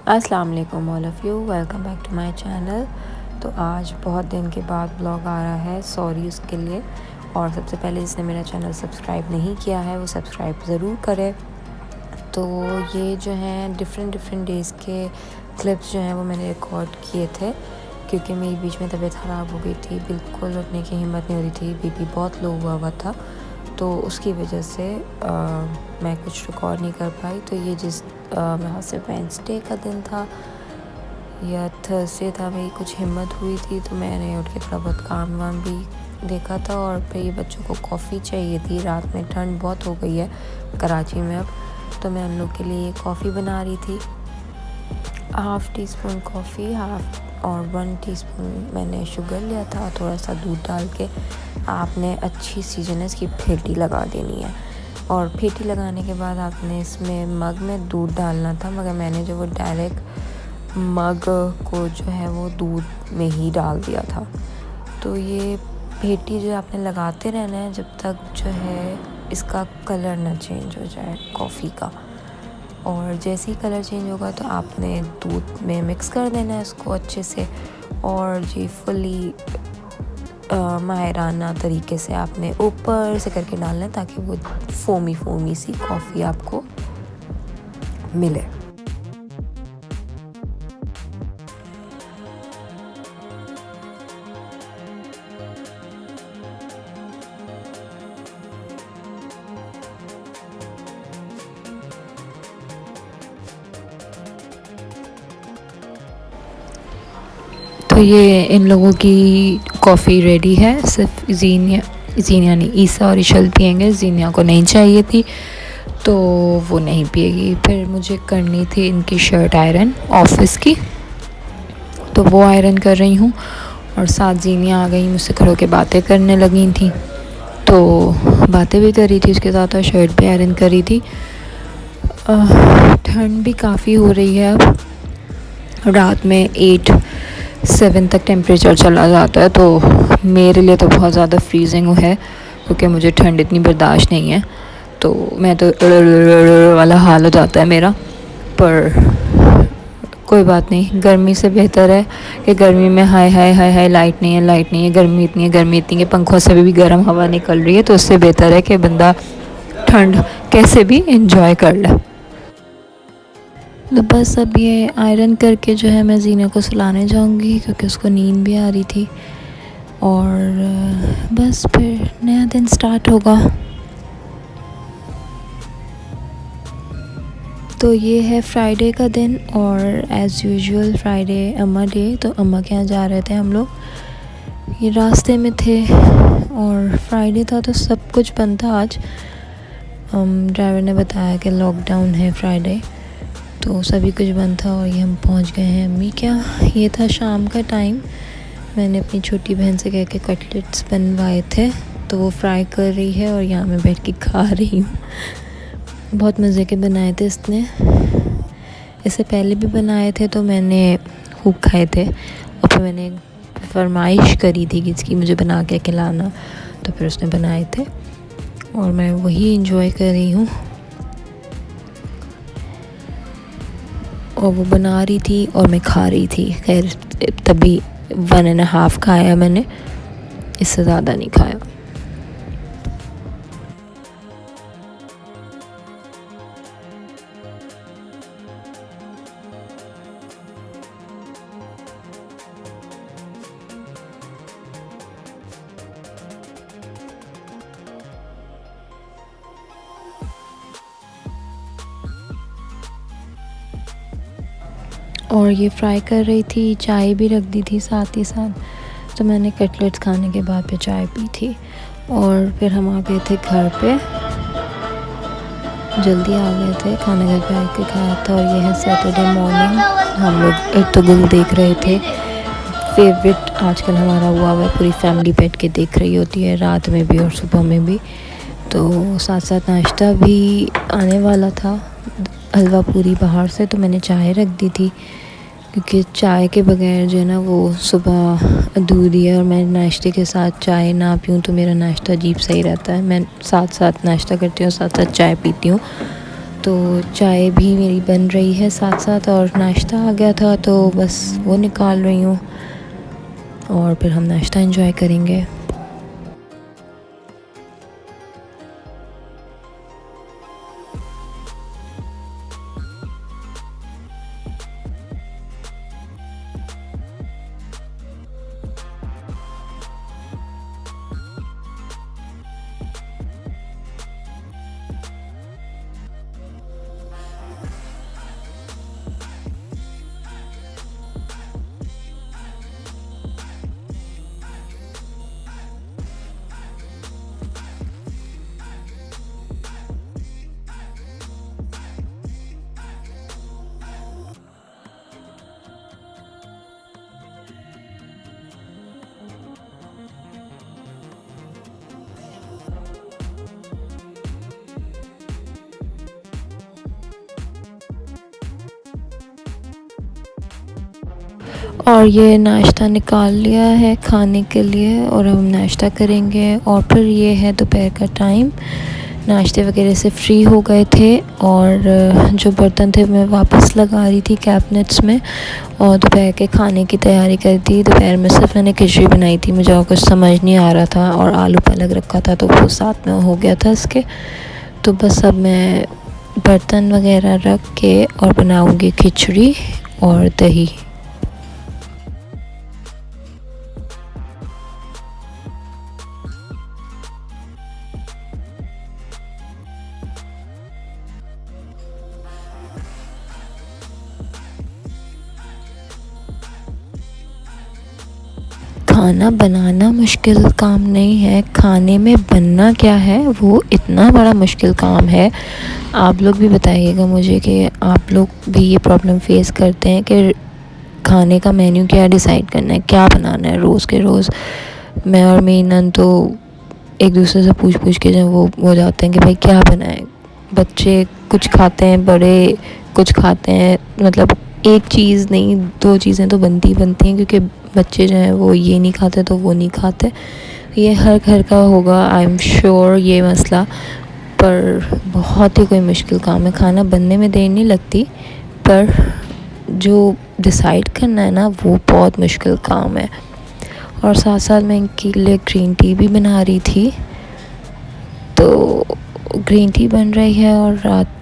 अस्सलाम वालेकुम all of you, welcome back to my channel. तो आज बहुत दिन के बाद ब्लॉग आ रहा है, सॉरी उसके लिए। और सबसे पहले जिसने मेरा चैनल सब्सक्राइब नहीं किया है वो सब्सक्राइब ज़रूर करे। तो ये जो हैं डिफरेंट डेज़ के क्लिप्स जो हैं वो मैंने रिकॉर्ड किए थे, क्योंकि मेरी बीच में तबीयत ख़राब हो गई थी, बिल्कुल उठने की हिम्मत नहीं हो रही थी, बीपी बहुत लो हुआ था। तो उसकी वजह से मैं कुछ रिकॉर्ड नहीं कर पाई। तो ये वहाँ से वेडनेसडे का दिन था या थर्सडे था, मेरी कुछ हिम्मत हुई थी तो मैंने उठ के थोड़ा बहुत काम वाम भी देखा था। और फिर ये बच्चों को कॉफ़ी चाहिए थी, रात में ठंड बहुत हो गई है कराची में अब, तो मैं उन लोग के लिए कॉफ़ी बना रही थी। हाफ़ टी स्पून कॉफ़ी और 1 टीस्पून मैंने शुगर लिया था, थोड़ा सा दूध डाल के आपने अच्छी सी जो है इसकी फेटी लगा देनी है। और फेटी लगाने के बाद आपने इसमें मग में दूध डालना था, मगर मैंने जो वो डायरेक्ट मग को जो है वो दूध में ही डाल दिया था। तो ये फेटी जो आपने लगाते रहना है जब तक जो है इसका कलर ना चेंज हो जाए कॉफ़ी का। और जैसे ही कलर चेंज होगा तो आपने दूध में मिक्स कर देना है इसको अच्छे से। और जी फुली माहिराना तरीके से आपने ऊपर से करके डालना है ताकि वो फोमी सी कॉफ़ी आपको मिले। तो ये इन लोगों की कॉफ़ी रेडी है। सिर्फ जीनिया नहीं, ईसा और इशल पियेंगे, जीनिया को नहीं चाहिए थी तो वो नहीं पिएगी। फिर मुझे करनी थी इनकी शर्ट आयरन ऑफिस की, तो वो आयरन कर रही हूँ। और साथ जीनिया आ गई, मुझसे खड़ो के बातें करने लगी थी, तो बातें भी कर रही थी उसके साथ और शर्ट भी आयरन कर रही थी। ठंड भी काफ़ी हो रही है अब, रात में 8-7 तक टेम्परेचर चला जाता है, तो मेरे लिए तो बहुत ज़्यादा फ्रीजिंग है क्योंकि मुझे ठंड इतनी बर्दाश्त नहीं है। तो मैं तो वाला हाल हो जाता है मेरा। पर कोई बात नहीं, गर्मी से बेहतर है कि गर्मी में हाय लाइट नहीं है, गर्मी इतनी है, पंखों से भी गर्म हवा निकल रही है, तो उससे बेहतर है कि बंदा ठंड कैसे भी एंजॉय कर ले। तो बस अब ये आयरन करके जो है मैं जीना को सुलाने जाऊंगी क्योंकि उसको नींद भी आ रही थी। और बस फिर नया दिन स्टार्ट होगा। तो ये है फ्राइडे का दिन और एज़ यूजुअल फ्राइडे अम्मा डे, तो अम्मा के यहाँ जा रहे थे हम लोग। ये रास्ते में थे और फ्राइडे था तो सब कुछ बंद था आज। ड्राइवर ने बताया कि लॉकडाउन है फ्राइडे, तो सभी कुछ बंद था और ये हम पहुंच गए हैं अम्मी क्या। ये था शाम का टाइम, मैंने अपनी छोटी बहन से कह के कटलेट्स बनवाए थे, तो वो फ्राई कर रही है और यहाँ मैं बैठ के खा रही हूँ। बहुत मज़े के बनाए थे इसने, इससे पहले भी बनाए थे तो मैंने खूब खाए थे। और फिर मैंने फरमाइश करी थी कि इसकी मुझे बना के खिलाना, तो फिर उसने बनाए थे और मैं वही इंजॉय कर रही हूँ। और वो बना रही थी और मैं खा रही थी। खैर तभी 1.5 खाया मैंने, इससे ज़्यादा नहीं खाया। और ये फ्राई कर रही थी, चाय भी रख दी थी साथ ही साथ, तो मैंने कटलेट्स खाने के बाद फिर चाय पी थी। और फिर हम आ गए थे घर पे, जल्दी आ गए थे, खाना घर पे आके खाया था। और ये है सैटरडे मॉर्निंग, हम लोग इर्तुगरुल देख रहे थे, फेवरेट आजकल हमारा हुआ है, पूरी फैमिली बैठ के देख रही होती है, रात में भी और सुबह में भी। तो साथ साथ नाश्ता भी आने वाला था, हलवा पूरी बाहर से, तो मैंने चाय रख दी थी क्योंकि चाय के बगैर जो है ना वो सुबह अधूरी है। और मैं नाश्ते के साथ चाय ना पीऊँ तो मेरा नाश्ता अजीब सही रहता है। मैं साथ साथ नाश्ता करती हूँ, साथ साथ चाय पीती हूँ, तो चाय भी मेरी बन रही है साथ साथ, और नाश्ता आ गया था तो बस वो निकाल रही हूँ और फिर हम नाश्ता एंजॉय करेंगे। और ये नाश्ता निकाल लिया है खाने के लिए और अब हम नाश्ता करेंगे। और फिर ये है दोपहर का टाइम, नाश्ते वगैरह से फ्री हो गए थे और जो बर्तन थे मैं वापस लगा रही थी कैबिनेट्स में और दोपहर के खाने की तैयारी कर दी। दोपहर में सिर्फ मैंने खिचड़ी बनाई थी, मुझे और कुछ समझ नहीं आ रहा था, और आलू पालक रखा था तो वो साथ में हो गया था इसके। तो बस अब मैं बर्तन वगैरह रख के और बनाऊँगी खिचड़ी और दही। खाना बनाना मुश्किल काम नहीं है, खाने में बनना क्या है वो इतना बड़ा मुश्किल काम है। आप लोग भी बताइएगा मुझे कि आप लोग भी ये प्रॉब्लम फेस करते हैं कि खाने का मेन्यू क्या डिसाइड करना है, क्या बनाना है रोज़ के रोज़। मैं और मेरी नंद तो एक दूसरे से पूछ के जब वो हो जाते हैं कि भाई क्या बनाएं। बच्चे कुछ खाते हैं, बड़े कुछ खाते हैं, मतलब एक चीज़ नहीं दो चीज़ें तो बनती हैं, क्योंकि बच्चे जो हैं वो ये नहीं खाते तो वो नहीं खाते। ये हर घर का होगा आई एम श्योर ये मसला, पर बहुत ही कोई मुश्किल काम है। खाना बनने में देर नहीं लगती, पर जो डिसाइड करना है ना वो बहुत मुश्किल काम है। और साथ साथ मैं इनके लिए ग्रीन टी भी बना रही थी, तो ग्रीन टी बन रही है और रात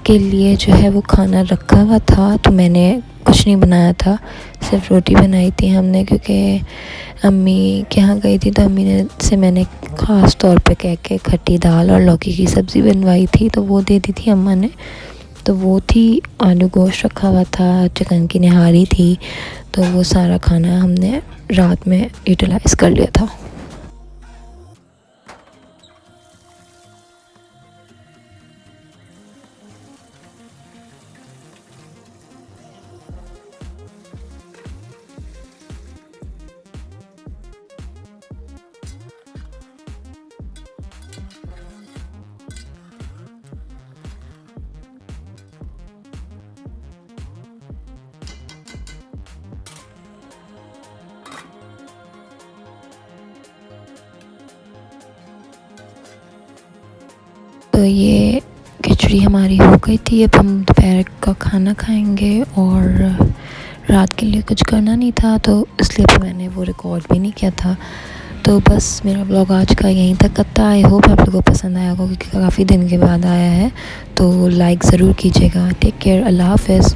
के लिए जो है वो खाना रखा हुआ था, तो मैंने कुछ नहीं बनाया था, सिर्फ रोटी बनाई थी हमने, क्योंकि अम्मी के यहाँ गई थी तो अम्मी ने से मैंने ख़ास तौर पे कह के खट्टी दाल और लौकी की सब्ज़ी बनवाई थी, तो वो दे दी थी अम्मा ने। तो वो थी, आलू गोश्त रखा हुआ था, चिकन की निहारी थी, तो वो सारा खाना हमने रात में यूटिलाइज़ कर लिया था। तो ये खिचड़ी हमारी हो गई थी, अब हम दोपहर का खाना खाएंगे और रात के लिए कुछ करना नहीं था तो इसलिए फिर मैंने वो रिकॉर्ड भी नहीं किया था। तो बस मेरा ब्लॉग आज का यहीं तक था। आई होप आप लोगों को पसंद आया होगा, क्योंकि काफ़ी दिन के बाद आया है। तो लाइक ज़रूर कीजिएगा। टेक केयर, अल्लाह हाफ़िज़।